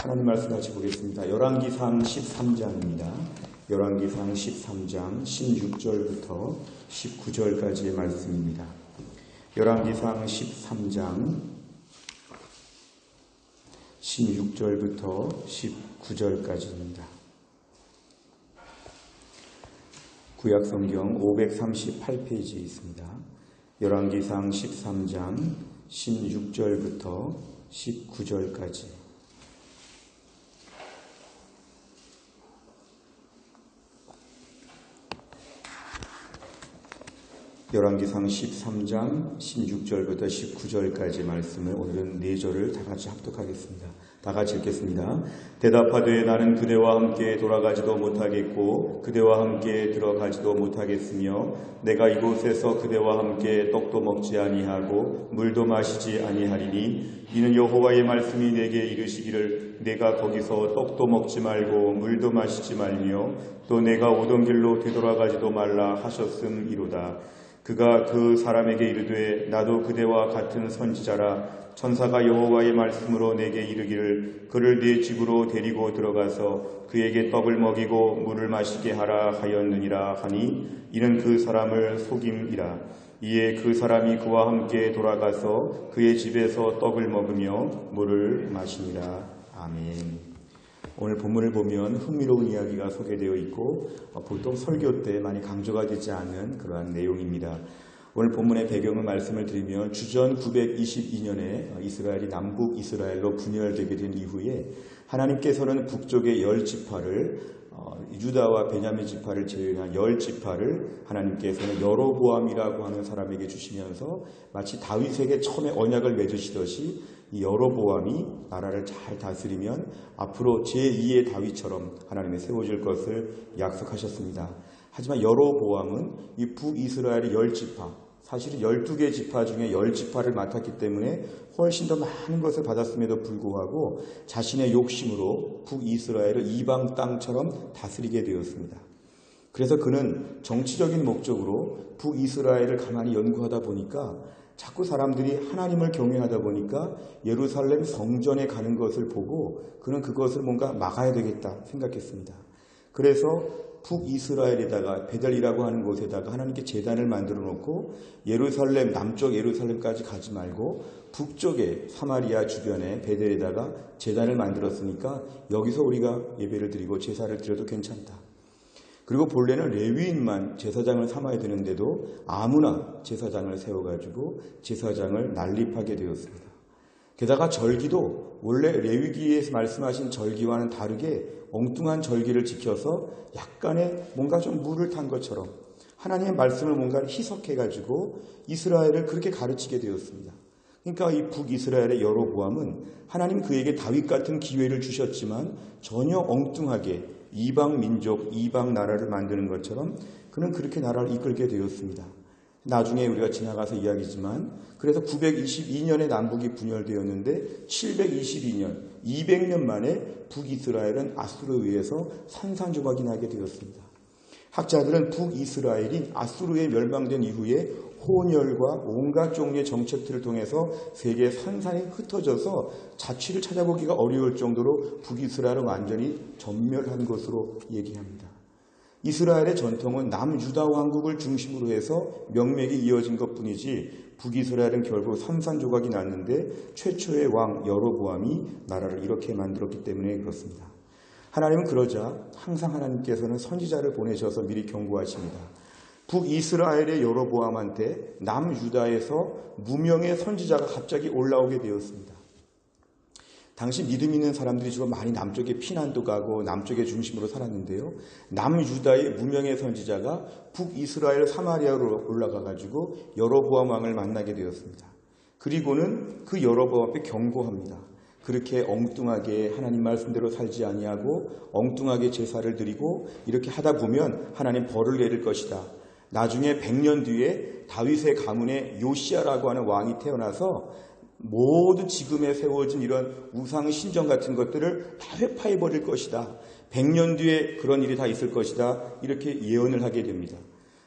하나님 말씀 같이 보겠습니다. 열왕기상 13장입니다. 열왕기상 13장 16절부터 19절까지의 말씀입니다. 열왕기상 13장 16절부터 19절까지입니다. 구약성경 538페이지에 있습니다. 열왕기상 13장 16절부터 19절까지. 열왕기상 13장 16절부터 19절까지 말씀을 오늘은 4절을 다 같이 합독하겠습니다. 다 같이 읽겠습니다. 대답하되 나는 그대와 함께 돌아가지도 못하겠고 그대와 함께 들어가지도 못하겠으며 내가 이곳에서 그대와 함께 떡도 먹지 아니하고 물도 마시지 아니하리니 이는 여호와의 말씀이 내게 이르시기를 내가 거기서 떡도 먹지 말고 물도 마시지 말며 또 내가 오던 길로 되돌아가지도 말라 하셨음이로다. 그가 그 사람에게 이르되 나도 그대와 같은 선지자라. 천사가 여호와의 말씀으로 내게 이르기를 그를 네 집으로 데리고 들어가서 그에게 떡을 먹이고 물을 마시게 하라 하였느니라 하니 이는 그 사람을 속임이라. 이에 그 사람이 그와 함께 돌아가서 그의 집에서 떡을 먹으며 물을 마시니라. 아멘. 오늘 본문을 보면 흥미로운 이야기가 소개되어 있고 보통 설교 때 많이 강조가 되지 않는 그러한 내용입니다. 오늘 본문의 배경을 말씀을 드리면 주전 922년에 이스라엘이 남북 이스라엘로 분열되게 된 이후에 하나님께서는 북쪽의 10지파를 유다와 베냐민 지파를 제외한 10지파를 하나님께서는 여로보암이라고 하는 사람에게 주시면서 마치 다윗에게 처음에 언약을 맺으시듯이 이 여로보암이 나라를 잘 다스리면 앞으로 제2의 다윗처럼 하나님이 세워질 것을 약속하셨습니다. 하지만 여로보암은 이 북이스라엘의 10지파, 사실은 12개 지파 중에 10지파를 맡았기 때문에 훨씬 더 많은 것을 받았음에도 불구하고 자신의 욕심으로 북이스라엘을 이방 땅처럼 다스리게 되었습니다. 그래서 그는 정치적인 목적으로 북이스라엘을 가만히 연구하다 보니까 자꾸 사람들이 하나님을 경외하다 보니까 예루살렘 성전에 가는 것을 보고 그는 그것을 뭔가 막아야 되겠다 생각했습니다. 그래서 북이스라엘에다가 베델이라고 하는 곳에다가 하나님께 제단을 만들어 놓고 예루살렘, 남쪽 예루살렘까지 가지 말고 북쪽에 사마리아 주변에 베델에다가 제단을 만들었으니까 여기서 우리가 예배를 드리고 제사를 드려도 괜찮다. 그리고 본래는 레위인만 제사장을 삼아야 되는데도 아무나 제사장을 세워가지고 제사장을 난립하게 되었습니다. 게다가 절기도 원래 레위기에서 말씀하신 절기와는 다르게 엉뚱한 절기를 지켜서 약간의 뭔가 좀 물을 탄 것처럼 하나님의 말씀을 뭔가 희석해가지고 이스라엘을 그렇게 가르치게 되었습니다. 그러니까 이 북이스라엘의 여로보암은 하나님 그에게 다윗 같은 기회를 주셨지만 전혀 엉뚱하게 이방 민족, 이방 나라를 만드는 것처럼 그는 그렇게 나라를 이끌게 되었습니다. 나중에 우리가 지나가서 이야기지만 그래서 922년에 남북이 분열되었는데 722년, 200년 만에 북이스라엘은 아수르에 의해서 산산조각이 나게 되었습니다. 학자들은 북이스라엘이 아수르에 멸망된 이후에 혼혈과 온갖 종류의 정책들을 통해서 세계에 산산이 흩어져서 자취를 찾아보기가 어려울 정도로 북이스라엘은 완전히 전멸한 것으로 얘기합니다. 이스라엘의 전통은 남유다 왕국을 중심으로 해서 명맥이 이어진 것뿐이지 북이스라엘은 결국 산산조각이 났는데 최초의 왕 여로보암이 나라를 이렇게 만들었기 때문에 그렇습니다. 하나님은 그러자 항상 하나님께서는 선지자를 보내셔서 미리 경고하십니다. 북이스라엘의 여로보암한테 남유다에서 무명의 선지자가 갑자기 올라오게 되었습니다. 당시 믿음 있는 사람들이 주로 많이 남쪽에 피난도 가고 남쪽의 중심으로 살았는데요. 남유다의 무명의 선지자가 북이스라엘 사마리아로 올라가가지고 여로보암 왕을 만나게 되었습니다. 그리고는 그 여로보암 앞에 경고합니다. 그렇게 엉뚱하게 하나님 말씀대로 살지 아니하고 엉뚱하게 제사를 드리고 이렇게 하다 보면 하나님 벌을 내릴 것이다. 나중에 100년 뒤에 다윗의 가문에 요시아라고 하는 왕이 태어나서 모든 지금에 세워진 이런 우상 신전 같은 것들을 다 회파해 버릴 것이다. 100년 뒤에 그런 일이 다 있을 것이다. 이렇게 예언을 하게 됩니다.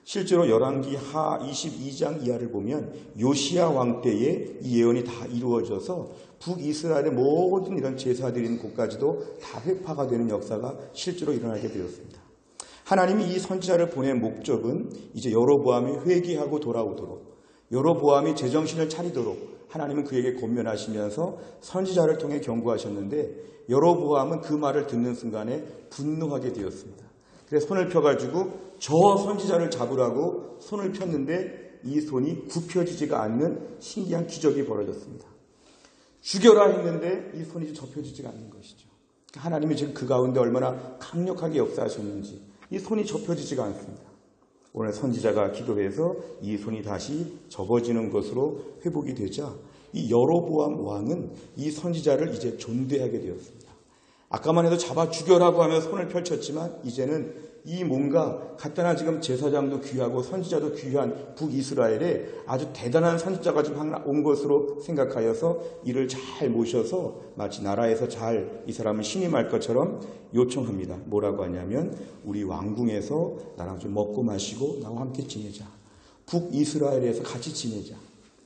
실제로 열왕기 하 22장 이하를 보면 요시야 왕 때에 이 예언이 다 이루어져서 북이스라엘의 모든 이런 제사 드리는 곳까지도 다 회파가 되는 역사가 실제로 일어나게 되었습니다. 하나님이 이 선지자를 보낸 목적은 이제 여로보암이 회개하고 돌아오도록, 여로보암이 제정신을 차리도록 하나님은 그에게 권면하시면서 선지자를 통해 경고하셨는데, 여로보암은 그 말을 듣는 순간에 분노하게 되었습니다. 그래서 손을 펴가지고 저 선지자를 잡으라고 손을 폈는데 이 손이 굽혀지지가 않는 신기한 기적이 벌어졌습니다. 죽여라 했는데 이 손이 접혀지지가 않는 것이죠. 하나님이 지금 그 가운데 얼마나 강력하게 역사하셨는지 이 손이 접혀지지가 않습니다. 오늘 선지자가 기도해서 이 손이 다시 접어지는 것으로 회복이 되자 이 여로보암 왕은 이 선지자를 이제 존대하게 되었습니다. 아까만 해도 잡아 죽여라고 하며 손을 펼쳤지만 이제는 이 뭔가 갖다나 지금 제사장도 귀하고 선지자도 귀한 북이스라엘에 아주 대단한 선지자가 지금 온 것으로 생각하여서 이를 잘 모셔서 마치 나라에서 잘 이 사람을 신임할 것처럼 요청합니다. 뭐라고 하냐면 우리 왕궁에서 나랑 좀 먹고 마시고 나와 함께 지내자. 북이스라엘에서 같이 지내자.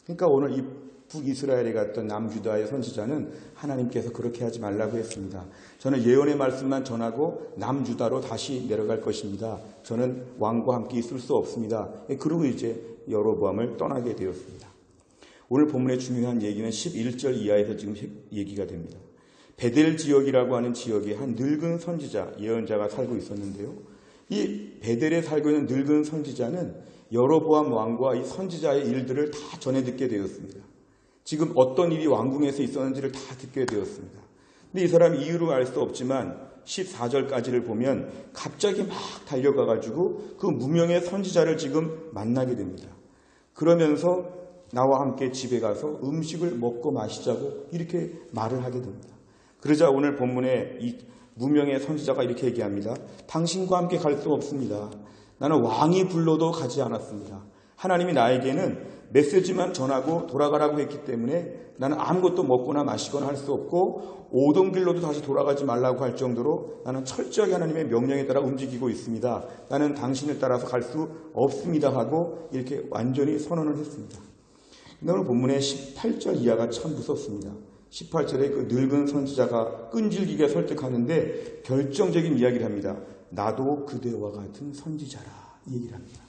그러니까 오늘 이 북이스라엘에 갔던 남유다의 선지자는 하나님께서 그렇게 하지 말라고 했습니다. 저는 예언의 말씀만 전하고 남유다로 다시 내려갈 것입니다. 저는 왕과 함께 있을 수 없습니다. 그러고 이제 여로보암을 떠나게 되었습니다. 오늘 본문의 중요한 얘기는 11절 이하에서 지금 얘기가 됩니다. 베델 지역이라고 하는 지역에 한 늙은 선지자, 예언자가 살고 있었는데요. 이 베델에 살고 있는 늙은 선지자는 여로보암 왕과 이 선지자의 일들을 다 전해 듣게 되었습니다. 지금 어떤 일이 왕궁에서 있었는지를 다 듣게 되었습니다. 근데 이 사람이 이유를 알 수 없지만 14절까지를 보면 갑자기 막 달려가가지고 그 무명의 선지자를 지금 만나게 됩니다. 그러면서 나와 함께 집에 가서 음식을 먹고 마시자고 이렇게 말을 하게 됩니다. 그러자 오늘 본문에 이 무명의 선지자가 이렇게 얘기합니다. 당신과 함께 갈 수 없습니다. 나는 왕이 불러도 가지 않았습니다. 하나님이 나에게는 메시지만 전하고 돌아가라고 했기 때문에 나는 아무것도 먹거나 마시거나 할 수 없고 오던 길로도 다시 돌아가지 말라고 할 정도로 나는 철저하게 하나님의 명령에 따라 움직이고 있습니다. 나는 당신을 따라서 갈 수 없습니다 하고 이렇게 완전히 선언을 했습니다. 오늘 본문의 18절 이하가 참 무섭습니다. 18절에 그 늙은 선지자가 끈질기게 설득하는데 결정적인 이야기를 합니다. 나도 그대와 같은 선지자라 이 얘기를 합니다.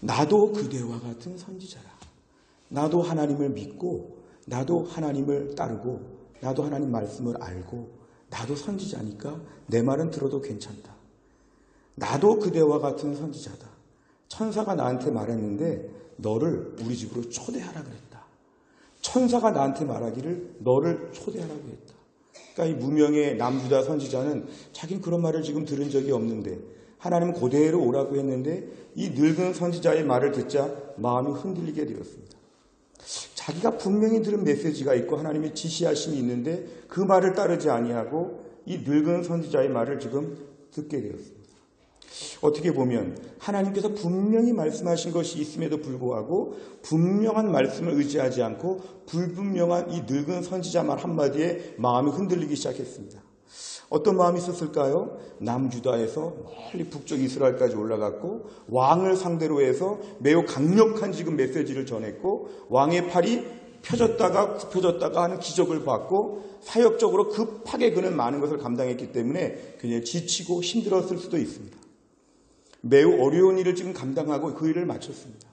나도 그대와 같은 선지자라. 나도 하나님을 믿고 나도 하나님을 따르고 나도 하나님 말씀을 알고 나도 선지자니까 내 말은 들어도 괜찮다. 나도 그대와 같은 선지자다. 천사가 나한테 말했는데 너를 우리 집으로 초대하라 그랬다. 천사가 나한테 말하기를 너를 초대하라고 했다. 그러니까 이 무명의 남유다 선지자는 자기는 그런 말을 지금 들은 적이 없는데 하나님은 그대로 오라고 했는데 이 늙은 선지자의 말을 듣자 마음이 흔들리게 되었습니다. 자기가 분명히 들은 메시지가 있고 하나님의 지시하심이 있는데 그 말을 따르지 아니하고 이 늙은 선지자의 말을 지금 듣게 되었습니다. 어떻게 보면 하나님께서 분명히 말씀하신 것이 있음에도 불구하고 분명한 말씀을 의지하지 않고 불분명한 이 늙은 선지자 말 한마디에 마음이 흔들리기 시작했습니다. 어떤 마음이 있었을까요? 남유다에서 멀리 북쪽 이스라엘까지 올라갔고 왕을 상대로 해서 매우 강력한 지금 메시지를 전했고 왕의 팔이 펴졌다가 굽혀졌다가 하는 기적을 봤고 사역적으로 급하게 그는 많은 것을 감당했기 때문에 그냥 지치고 힘들었을 수도 있습니다. 매우 어려운 일을 지금 감당하고 그 일을 마쳤습니다.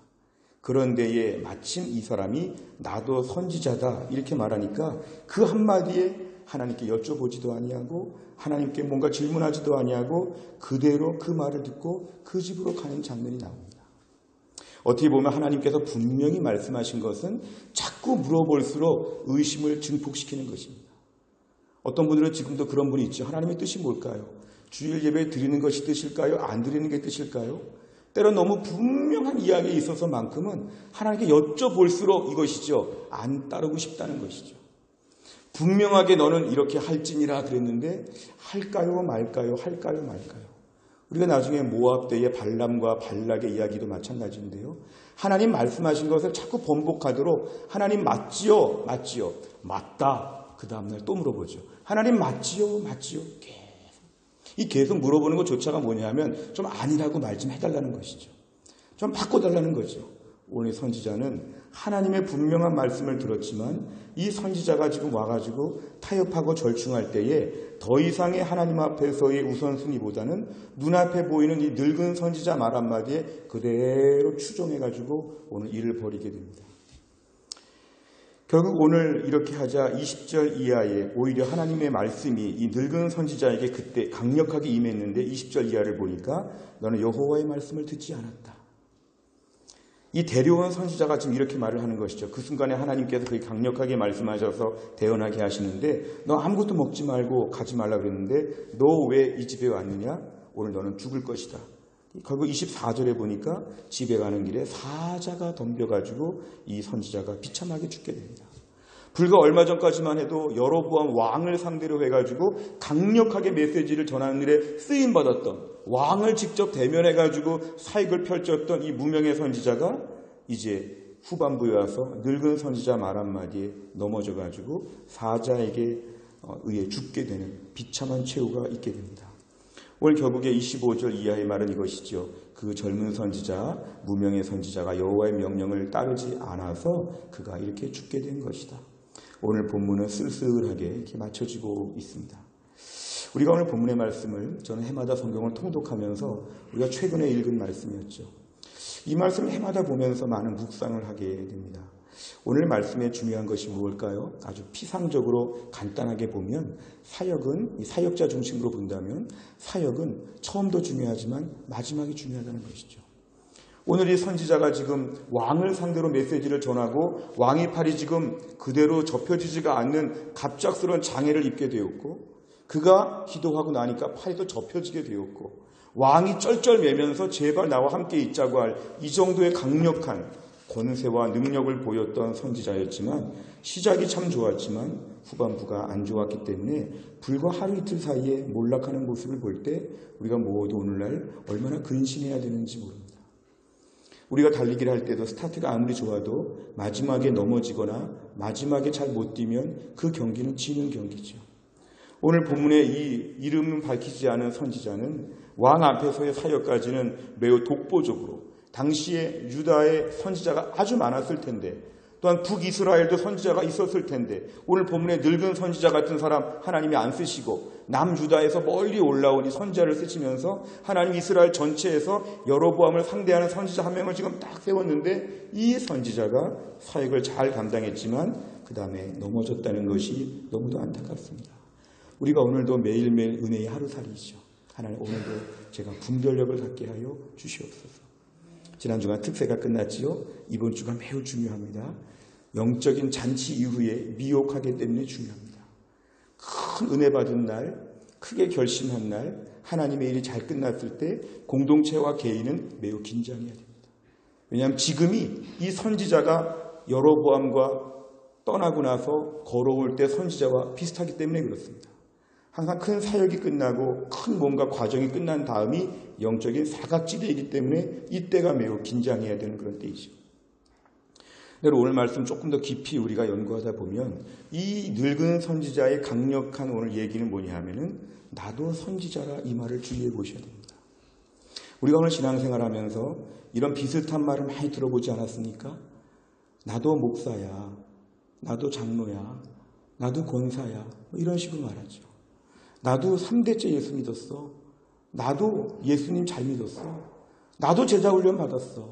그런데에 마침 이 사람이 나도 선지자다 이렇게 말하니까 그 한마디에 하나님께 여쭤보지도 아니하고 하나님께 뭔가 질문하지도 아니하고 그대로 그 말을 듣고 그 집으로 가는 장면이 나옵니다. 어떻게 보면 하나님께서 분명히 말씀하신 것은 자꾸 물어볼수록 의심을 증폭시키는 것입니다. 어떤 분들은 지금도 그런 분이 있죠. 하나님의 뜻이 뭘까요? 주일 예배 드리는 것이 뜻일까요? 안 드리는 게 뜻일까요? 때로 너무 분명한 이야기에 있어서만큼은 하나님께 여쭤볼수록 이것이죠. 안 따르고 싶다는 것이죠. 분명하게 너는 이렇게 할지니라 그랬는데 할까요 말까요? 할까요 말까요? 우리가 나중에 모압 때의 발람과 발락의 이야기도 마찬가지인데요. 하나님 말씀하신 것을 자꾸 번복하도록 하나님 맞지요? 맞지요? 맞다. 그 다음날 또 물어보죠. 하나님 맞지요? 맞지요? 계속. 이 계속 물어보는 것조차가 뭐냐면 좀 아니라고 말 좀 해달라는 것이죠. 좀 바꿔달라는 거죠. 오늘 선지자는 하나님의 분명한 말씀을 들었지만 이 선지자가 지금 와가지고 타협하고 절충할 때에 더 이상의 하나님 앞에서의 우선순위보다는 눈앞에 보이는 이 늙은 선지자 말 한마디에 그대로 추종해가지고 오늘 일을 벌이게 됩니다. 결국 오늘 이렇게 하자 20절 이하에 오히려 하나님의 말씀이 이 늙은 선지자에게 그때 강력하게 임했는데 20절 이하를 보니까 너는 여호와의 말씀을 듣지 않았다. 이 데려온 선지자가 지금 이렇게 말을 하는 것이죠. 그 순간에 하나님께서 그렇게 강력하게 말씀하셔서 대언하게 하시는데 너 아무것도 먹지 말고 가지 말라 그랬는데 너 왜 이 집에 왔느냐? 오늘 너는 죽을 것이다. 결국 24절에 보니까 집에 가는 길에 사자가 덤벼가지고 이 선지자가 비참하게 죽게 됩니다. 불과 얼마 전까지만 해도 여로보암 왕을 상대로 해가지고 강력하게 메시지를 전하는 일에 쓰임받았던 왕을 직접 대면해가지고 사익을 펼쳤던 이 무명의 선지자가 이제 후반부에 와서 늙은 선지자 말 한마디에 넘어져가지고 사자에게 의해 죽게 되는 비참한 최후가 있게 됩니다. 오늘 결국에 25절 이하의 말은 이것이죠. 그 젊은 선지자, 무명의 선지자가 여호와의 명령을 따르지 않아서 그가 이렇게 죽게 된 것이다. 오늘 본문은 쓸쓸하게 이렇게 맞춰지고 있습니다. 우리가 오늘 본문의 말씀을 저는 해마다 성경을 통독하면서 우리가 최근에 읽은 말씀이었죠. 이 말씀을 해마다 보면서 많은 묵상을 하게 됩니다. 오늘 말씀에 중요한 것이 무엇일까요? 아주 피상적으로 간단하게 보면 사역은, 이 사역자 중심으로 본다면 사역은 처음도 중요하지만 마지막이 중요하다는 것이죠. 오늘 이 선지자가 지금 왕을 상대로 메시지를 전하고 왕의 팔이 지금 그대로 접혀지지가 않는 갑작스러운 장애를 입게 되었고 그가 기도하고 나니까 팔이 또 접혀지게 되었고 왕이 쩔쩔매면서 제발 나와 함께 있자고 할 이 정도의 강력한 권세와 능력을 보였던 선지자였지만 시작이 참 좋았지만 후반부가 안 좋았기 때문에 불과 하루 이틀 사이에 몰락하는 모습을 볼 때 우리가 모두 오늘날 얼마나 근심해야 되는지 모릅니다. 우리가 달리기를 할 때도 스타트가 아무리 좋아도 마지막에 넘어지거나 마지막에 잘 못 뛰면 그 경기는 지는 경기죠. 오늘 본문에 이 이름은 밝히지 않은 선지자는 왕 앞에서의 사역까지는 매우 독보적으로 당시에 유다의 선지자가 아주 많았을 텐데 또한 북이스라엘도 선지자가 있었을 텐데 오늘 본문에 늙은 선지자 같은 사람 하나님이 안 쓰시고 남유다에서 멀리 올라온 이 선지자를 쓰시면서 하나님 이스라엘 전체에서 여로보암을 상대하는 선지자 한 명을 지금 딱 세웠는데 이 선지자가 사역을 잘 감당했지만 그 다음에 넘어졌다는 것이 너무도 안타깝습니다. 우리가 오늘도 매일매일 은혜의 하루살이죠. 하나님 오늘도 제가 분별력을 갖게 하여 주시옵소서. 지난 주간 특세가 끝났지요. 이번 주가 매우 중요합니다. 영적인 잔치 이후에 미혹하기 때문에 중요합니다. 큰 은혜 받은 날, 크게 결심한 날, 하나님의 일이 잘 끝났을 때 공동체와 개인은 매우 긴장해야 됩니다. 왜냐하면 지금이 이 선지자가 여로보암과 떠나고 나서 걸어올 때 선지자와 비슷하기 때문에 그렇습니다. 항상 큰 사역이 끝나고 큰 뭔가 과정이 끝난 다음이 영적인 사각지대이기 때문에 이때가 매우 긴장해야 되는 그런 때이죠. 오늘 말씀 조금 더 깊이 우리가 연구하다 보면 이 늙은 선지자의 강력한 오늘 얘기는 뭐냐 하면은 나도 선지자라 이 말을 주의해 보셔야 됩니다. 우리가 오늘 신앙생활하면서 이런 비슷한 말을 많이 들어보지 않았습니까? 나도 목사야, 나도 장로야, 나도 권사야 이런 식으로 말하죠. 나도 3대째 예수 믿었어. 나도 예수님 잘 믿었어. 나도 제자훈련 받았어.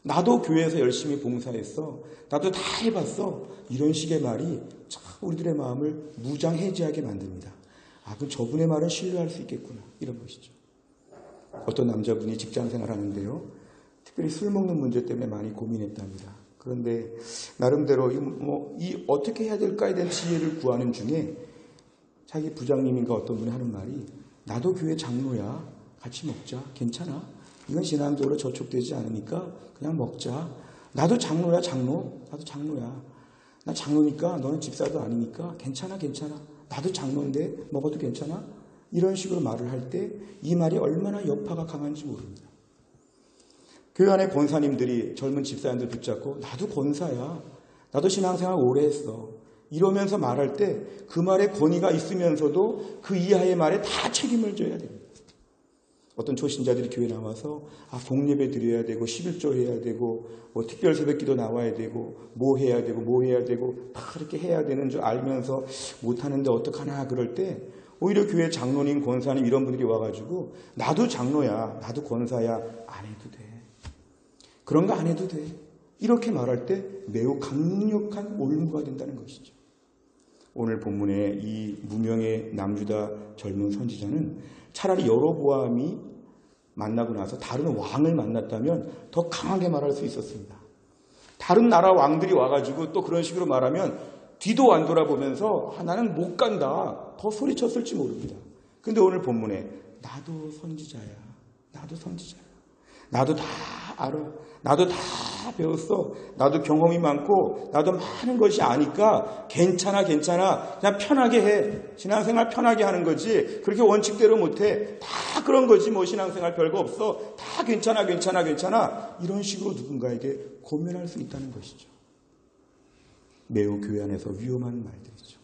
나도 교회에서 열심히 봉사했어. 나도 다 해봤어. 이런 식의 말이 참 우리들의 마음을 무장해제하게 만듭니다. 아, 그럼 저분의 말은 신뢰할 수 있겠구나. 이런 것이죠. 어떤 남자분이 직장생활 하는데요. 특별히 술 먹는 문제 때문에 많이 고민했답니다. 그런데 나름대로 이 어떻게 해야 될까에 대한 지혜를 구하는 중에 자기 부장님인가 어떤 분이 하는 말이 나도 교회 장로야. 같이 먹자. 괜찮아. 이건 신앙적으로 저촉되지 않으니까 그냥 먹자. 나도 장로야. 장로. 나도 장로야. 나 장로니까 너는 집사도 아니니까 괜찮아. 나도 장로인데 먹어도 괜찮아. 이런 식으로 말을 할 때 이 말이 얼마나 여파가 강한지 모릅니다. 교회 안에 권사님들이 젊은 집사님들 붙잡고 나도 권사야. 나도 신앙생활 오래 했어. 이러면서 말할 때 그 말에 권위가 있으면서도 그 이하의 말에 다 책임을 져야 됩니다. 어떤 초신자들이 교회 나와서 공예배 드려야 되고 11조 해야 되고 뭐 특별 새벽기도 나와야 되고 뭐 해야 되고 다 그렇게 해야 되는 줄 알면서 못하는데 어떡하나 그럴 때 오히려 교회 장로님, 권사님 이런 분들이 와가지고 나도 장로야, 나도 권사야, 안 해도 돼. 그런 거 안 해도 돼. 이렇게 말할 때 매우 강력한 올무가 된다는 것이죠. 오늘 본문의 이 무명의 남유다 젊은 선지자는 차라리 여로보암이 만나고 나서 다른 왕을 만났다면 더 강하게 말할 수 있었습니다. 다른 나라 왕들이 와가지고 또 그런 식으로 말하면 뒤도 안 돌아보면서 나는 못 간다 더 소리쳤을지 모릅니다. 근데 오늘 본문에 나도 선지자야. 나도 다 알아. 나도 다 배웠어. 나도 경험이 많고 나도 많은 것이 아니까 괜찮아. 그냥 편하게 해. 신앙생활 편하게 하는 거지. 그렇게 원칙대로 못해. 다 그런 거지. 뭐 신앙생활 별거 없어. 다 괜찮아. 이런 식으로 누군가에게 고면할 수 있다는 것이죠. 매우 교회 안에서 위험한 말들이죠.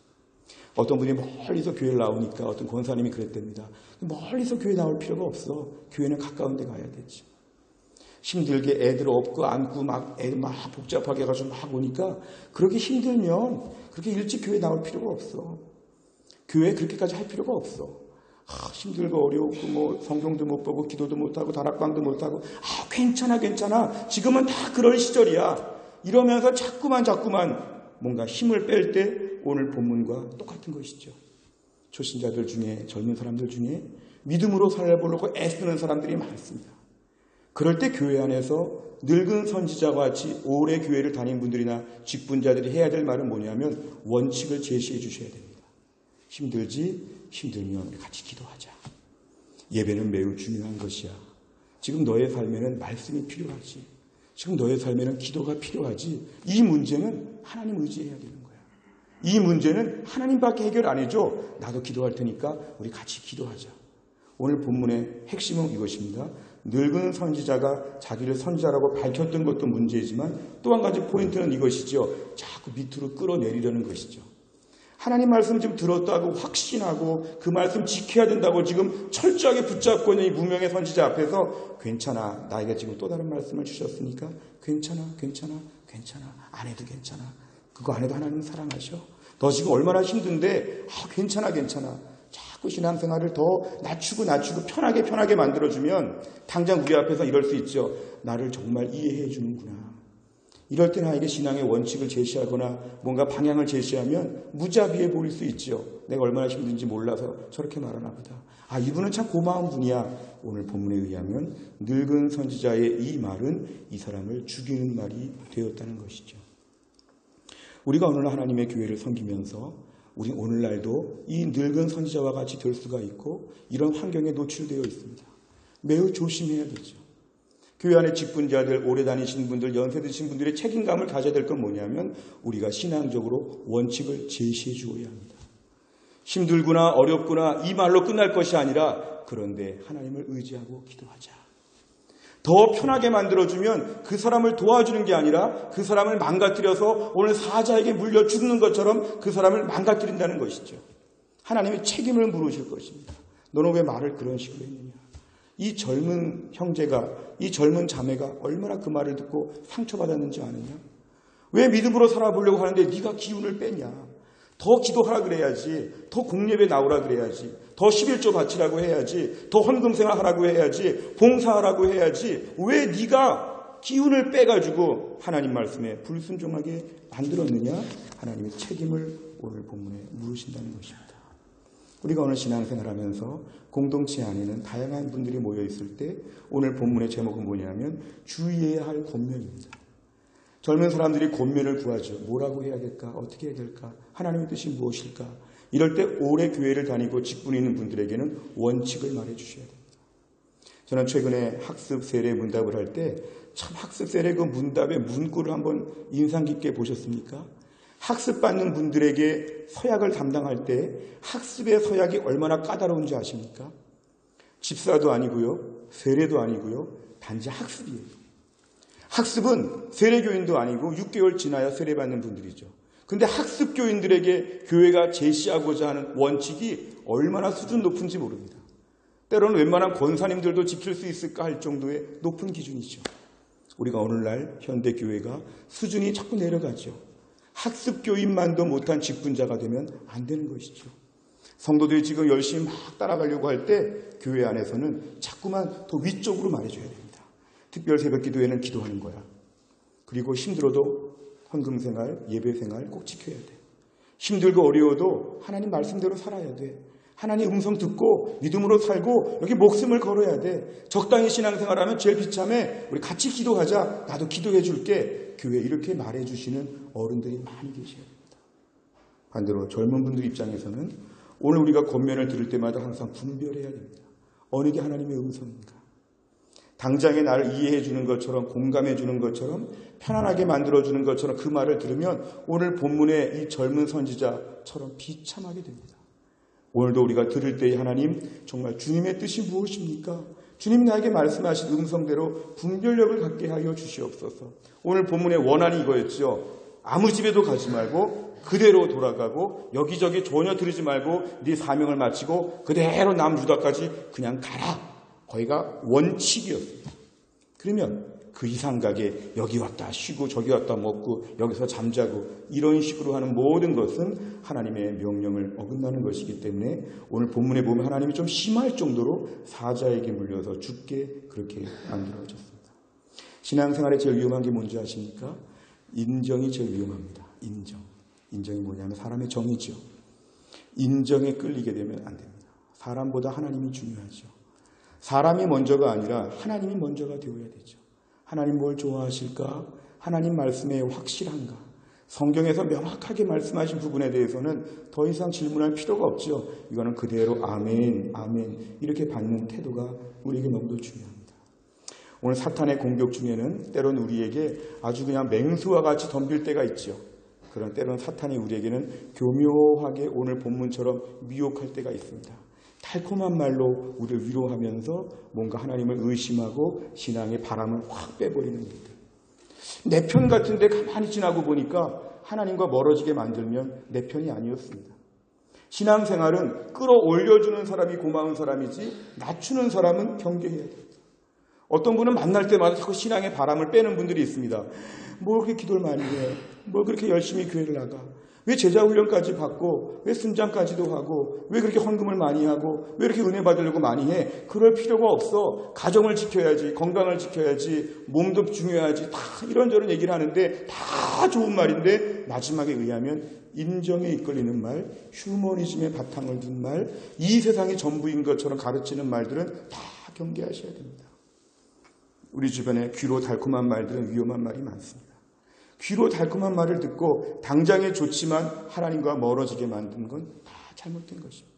어떤 분이 멀리서 교회를 나오니까 어떤 권사님이 그랬답니다. 멀리서 교회 나올 필요가 없어. 교회는 가까운 데 가야 되지. 힘들게 애들 업고 안고 애들 복잡하게 해가지고 막 오니까 그렇게 힘들면 그렇게 일찍 교회 나올 필요가 없어. 교회 그렇게까지 할 필요가 없어. 힘들고 어려웠고 뭐 성경도 못 보고 기도도 못하고 다락방도 못하고 괜찮아. 지금은 다 그럴 시절이야. 이러면서 자꾸만 뭔가 힘을 뺄 때 오늘 본문과 똑같은 것이죠. 초신자들 중에 젊은 사람들 중에 믿음으로 살아보려고 애쓰는 사람들이 많습니다. 그럴 때 교회 안에서 늙은 선지자와 같이 오래 교회를 다닌 분들이나 직분자들이 해야 될 말은 뭐냐면 원칙을 제시해 주셔야 됩니다. 힘들면 우리 같이 기도하자. 예배는 매우 중요한 것이야. 지금 너의 삶에는 말씀이 필요하지. 지금 너의 삶에는 기도가 필요하지. 이 문제는 하나님 의지해야 되는 거야. 이 문제는 하나님밖에 해결 안 해줘. 나도 기도할 테니까 우리 같이 기도하자. 오늘 본문의 핵심은 이것입니다. 늙은 선지자가 자기를 선지자라고 밝혔던 것도 문제이지만 또 한 가지 포인트는 이것이죠. 자꾸 밑으로 끌어내리려는 것이죠. 하나님 말씀 지금 들었다고 확신하고 그 말씀 지켜야 된다고 지금 철저하게 붙잡고 있는 이 무명의 선지자 앞에서 괜찮아. 나에게 지금 또 다른 말씀을 주셨으니까 괜찮아. 안 해도 괜찮아. 그거 안 해도 하나님 사랑하셔. 너 지금 얼마나 힘든데 괜찮아. 자꾸 신앙생활을 더 낮추고 편하게 만들어주면 당장 우리 앞에서 이럴 수 있죠. 나를 정말 이해해 주는구나. 이럴 때 나에게 신앙의 원칙을 제시하거나 뭔가 방향을 제시하면 무자비해 보일 수 있죠. 내가 얼마나 힘든지 몰라서 저렇게 말하나 보다. 이분은 참 고마운 분이야. 오늘 본문에 의하면 늙은 선지자의 이 말은 이 사람을 죽이는 말이 되었다는 것이죠. 우리가 오늘 하나님의 교회를 섬기면서 우리 오늘날도 이 늙은 선지자와 같이 될 수가 있고 이런 환경에 노출되어 있습니다. 매우 조심해야 되죠. 교회 안에 직분자들, 오래 다니신 분들, 연세 드신 분들의 책임감을 가져야 될 건 뭐냐면 우리가 신앙적으로 원칙을 제시해 주어야 합니다. 힘들구나 어렵구나 이 말로 끝날 것이 아니라 그런데 하나님을 의지하고 기도하자. 더 편하게 만들어주면 그 사람을 도와주는 게 아니라 그 사람을 망가뜨려서 오늘 사자에게 물려 죽는 것처럼 그 사람을 망가뜨린다는 것이죠. 하나님의 책임을 물으실 것입니다. 너는 왜 말을 그런 식으로 했느냐. 이 젊은 형제가, 이 젊은 자매가 얼마나 그 말을 듣고 상처받았는지 아느냐. 왜 믿음으로 살아보려고 하는데 네가 기운을 빼냐. 더 기도하라 그래야지. 더 공예배 나오라 그래야지. 더 11조 바치라고 해야지. 더 헌금생활하라고 해야지. 봉사하라고 해야지. 왜 네가 기운을 빼가지고 하나님 말씀에 불순종하게 만들었느냐. 하나님의 책임을 오늘 본문에 물으신다는 것입니다. 우리가 오늘 신앙생활하면서 공동체 안에는 다양한 분들이 모여있을 때 오늘 본문의 제목은 뭐냐면 주의해야 할 권면입니다. 젊은 사람들이 권면을 구하죠. 뭐라고 해야 될까? 어떻게 해야 될까? 하나님의 뜻이 무엇일까? 이럴 때 오래 교회를 다니고 직분이 있는 분들에게는 원칙을 말해 주셔야 됩니다. 저는 최근에 학습 세례 문답을 할 때 참 학습 세례 그 문답의 문구를 한번 인상 깊게 보셨습니까? 학습받는 분들에게 서약을 담당할 때 학습의 서약이 얼마나 까다로운지 아십니까? 집사도 아니고요. 세례도 아니고요. 단지 학습이에요. 학습은 세례교인도 아니고 6개월 지나야 세례받는 분들이죠. 근데 학습교인들에게 교회가 제시하고자 하는 원칙이 얼마나 수준 높은지 모릅니다. 때로는 웬만한 권사님들도 지킬 수 있을까 할 정도의 높은 기준이죠. 우리가 오늘날 현대교회가 수준이 자꾸 내려가죠. 학습교인만도 못한 직분자가 되면 안 되는 것이죠. 성도들이 지금 열심히 막 따라가려고 할 때 교회 안에서는 자꾸만 더 위쪽으로 말해줘야 됩니다. 특별 새벽 기도회는 기도하는 거야. 그리고 힘들어도 헌금생활, 예배생활 꼭 지켜야 돼. 힘들고 어려워도 하나님 말씀대로 살아야 돼. 하나님 음성 듣고 믿음으로 살고 여기 목숨을 걸어야 돼. 적당히 신앙생활하면 제일 비참해. 우리 같이 기도하자. 나도 기도해 줄게. 교회 이렇게 말해주시는 어른들이 많이 계셔야 됩니다. 반대로 젊은 분들 입장에서는 오늘 우리가 권면을 들을 때마다 항상 분별해야 됩니다. 어느 게 하나님의 음성인가? 당장에 나를 이해해 주는 것처럼 공감해 주는 것처럼 편안하게 만들어 주는 것처럼 그 말을 들으면 오늘 본문의 이 젊은 선지자처럼 비참하게 됩니다. 오늘도 우리가 들을 때 하나님 정말 주님의 뜻이 무엇입니까? 주님 나에게 말씀하신 음성대로 분별력을 갖게 하여 주시옵소서. 오늘 본문의 원한이 이거였죠. 아무 집에도 가지 말고 그대로 돌아가고 여기저기 전혀 들으지 말고 네 사명을 마치고 그대로 남유다까지 그냥 가라. 거기가 원칙이었습니다. 그러면 그 이상 가게 여기 왔다 쉬고 저기 왔다 먹고 여기서 잠자고 이런 식으로 하는 모든 것은 하나님의 명령을 어긋나는 것이기 때문에 오늘 본문에 보면 하나님이 좀 심할 정도로 사자에게 물려서 죽게 그렇게 만들어졌습니다. 신앙생활에 제일 위험한 게 뭔지 아십니까? 인정이 제일 위험합니다. 인정이 뭐냐면 사람의 정이죠. 인정에 끌리게 되면 안 됩니다. 사람보다 하나님이 중요하죠. 사람이 먼저가 아니라 하나님이 먼저가 되어야 되죠. 하나님 뭘 좋아하실까? 하나님 말씀에 확실한가? 성경에서 명확하게 말씀하신 부분에 대해서는 더 이상 질문할 필요가 없죠. 이거는 그대로 아멘, 아멘 이렇게 받는 태도가 우리에게 너무도 중요합니다. 오늘 사탄의 공격 중에는 때로는 우리에게 아주 그냥 맹수와 같이 덤빌 때가 있죠. 그런 때로는 사탄이 우리에게는 교묘하게 오늘 본문처럼 미혹할 때가 있습니다. 달콤한 말로 우리를 위로하면서 뭔가 하나님을 의심하고 신앙의 바람을 확 빼버리는 일들. 내 편 같은데 가만히 지나고 보니까 하나님과 멀어지게 만들면 내 편이 아니었습니다. 신앙생활은 끌어올려주는 사람이 고마운 사람이지 낮추는 사람은 경계해야 됩니다. 어떤 분은 만날 때마다 자꾸 신앙의 바람을 빼는 분들이 있습니다. 뭘 그렇게 기도를 많이 해? 뭘 그렇게 열심히 교회를 나가? 왜 제자훈련까지 받고 왜 순장까지도 하고 왜 그렇게 헌금을 많이 하고 왜 이렇게 은혜 받으려고 많이 해? 그럴 필요가 없어. 가정을 지켜야지, 건강을 지켜야지, 몸도 중요하지. 다 이런저런 얘기를 하는데 다 좋은 말인데 마지막에 의하면 인정에 이끌리는 말, 휴머니즘의 바탕을 둔 말, 이 세상이 전부인 것처럼 가르치는 말들은 다 경계하셔야 됩니다. 우리 주변에 귀로 달콤한 말들은 위험한 말이 많습니다. 귀로 달콤한 말을 듣고 당장에 좋지만 하나님과 멀어지게 만든 건 다 잘못된 것입니다.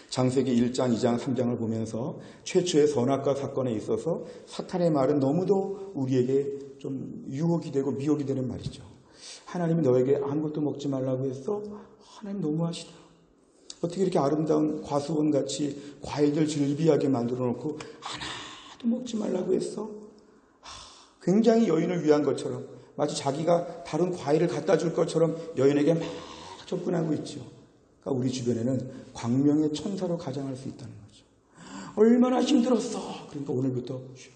창세기 1장, 2장, 3장을 보면서 최초의 선악과 사건에 있어서 사탄의 말은 너무도 우리에게 좀 유혹이 되고 미혹이 되는 말이죠. 하나님이 너에게 아무것도 먹지 말라고 했어? 하나님 너무하시다. 어떻게 이렇게 아름다운 과수원같이 과일들 즐비하게 만들어 놓고 하나도 먹지 말라고 했어? 굉장히 여인을 위한 것처럼 마치 자기가 다른 과일을 갖다 줄 것처럼 여인에게 막 접근하고 있죠. 그러니까 우리 주변에는 광명의 천사로 가장할 수 있다는 거죠. 얼마나 힘들었어. 그러니까 오늘부터 쉬어.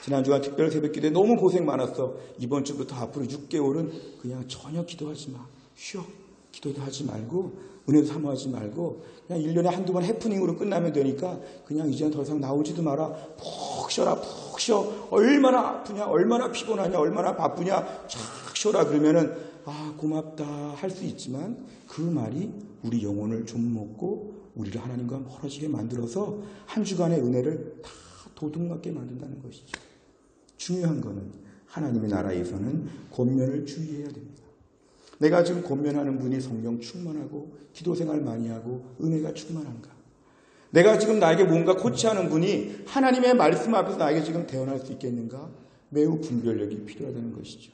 지난주가 특별 새벽기도에 너무 고생 많았어. 이번 주부터 앞으로 6개월은 그냥 전혀 기도하지 마. 쉬어. 기도도 하지 말고 은혜도 사모하지 말고 그냥 1년에 한두 번 해프닝으로 끝나면 되니까 그냥 이제는 더 이상 나오지도 마라. 푹 쉬어라. 푹 쉬어. 얼마나 아프냐. 얼마나 피곤하냐. 얼마나 바쁘냐. 쫙 쉬어라. 그러면은 고맙다 할 수 있지만 그 말이 우리 영혼을 좀 먹고 우리를 하나님과 멀어지게 만들어서 한 주간의 은혜를 다 도둑맞게 만든다는 것이죠. 중요한 거는 하나님의 나라에서는 권면을 주의해야 됩니다. 내가 지금 권면하는 분이 성령 충만하고 기도생활 많이 하고 은혜가 충만한가? 내가 지금 나에게 뭔가 코치하는 분이 하나님의 말씀 앞에서 나에게 지금 대언할 수 있겠는가? 매우 분별력이 필요하다는 것이죠.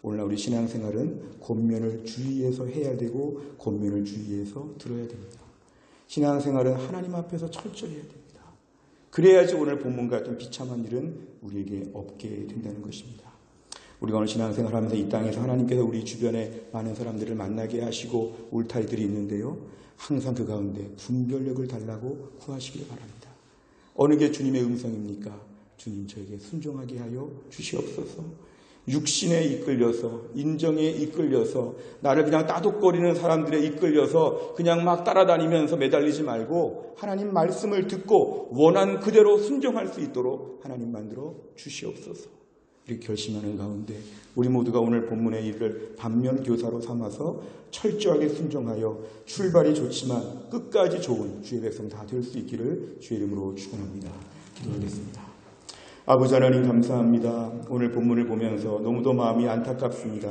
오늘날 우리 신앙생활은 권면을 주의해서 해야 되고 권면을 주의해서 들어야 됩니다. 신앙생활은 하나님 앞에서 철저히 해야 됩니다. 그래야지 오늘 본문 같은 비참한 일은 우리에게 없게 된다는 것입니다. 우리가 오늘 신앙생활하면서 이 땅에서 하나님께서 우리 주변에 많은 사람들을 만나게 하시고 울타리들이 있는데요. 항상 그 가운데 분별력을 달라고 구하시길 바랍니다. 어느 게 주님의 음성입니까? 주님 저에게 순종하게 하여 주시옵소서. 육신에 이끌려서, 인정에 이끌려서, 나를 그냥 따독거리는 사람들에 이끌려서 그냥 막 따라다니면서 매달리지 말고 하나님 말씀을 듣고 원한 그대로 순종할 수 있도록 하나님 만들어 주시옵소서. 이렇게 결심하는 가운데 우리 모두가 오늘 본문의 일을 반면교사로 삼아서 철저하게 순종하여 출발이 좋지만 끝까지 좋은 주의 백성 다 될 수 있기를 주의 이름으로 축원합니다. 기도하겠습니다. 아버지 하나님 감사합니다. 오늘 본문을 보면서 너무도 마음이 안타깝습니다.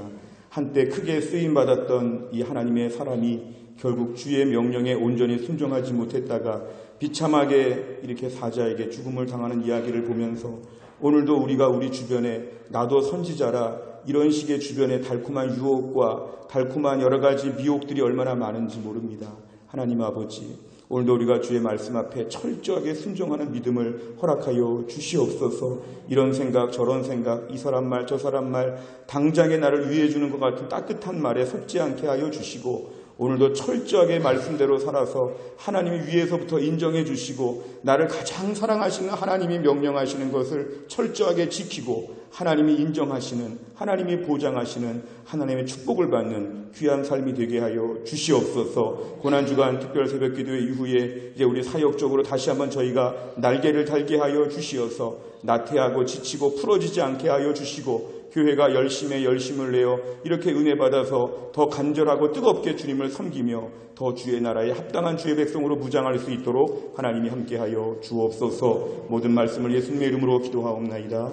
한때 크게 쓰임받았던 이 하나님의 사람이 결국 주의 명령에 온전히 순종하지 못했다가 비참하게 이렇게 사자에게 죽음을 당하는 이야기를 보면서 오늘도 우리가 우리 주변에 나도 선지자라 이런 식의 주변에 달콤한 유혹과 달콤한 여러 가지 미혹들이 얼마나 많은지 모릅니다. 하나님 아버지, 오늘도 우리가 주의 말씀 앞에 철저하게 순종하는 믿음을 허락하여 주시옵소서. 이런 생각 저런 생각, 이 사람 말 저 사람 말, 당장에 나를 위해 주는 것 같은 따뜻한 말에 속지 않게 하여 주시고, 오늘도 철저하게 말씀대로 살아서 하나님이 위에서부터 인정해 주시고 나를 가장 사랑하시는 하나님이 명령하시는 것을 철저하게 지키고 하나님이 인정하시는, 하나님이 보장하시는 하나님의 축복을 받는 귀한 삶이 되게 하여 주시옵소서. 고난주간 특별 새벽기도 이후에 이제 우리 사역적으로 다시 한번 저희가 날개를 달게 하여 주시어서 나태하고 지치고 풀어지지 않게 하여 주시고, 교회가 열심을 내어 이렇게 은혜 받아서 더 간절하고 뜨겁게 주님을 섬기며 더 주의 나라에 합당한 주의 백성으로 무장할 수 있도록 하나님이 함께하여 주옵소서. 모든 말씀을 예수님의 이름으로 기도하옵나이다.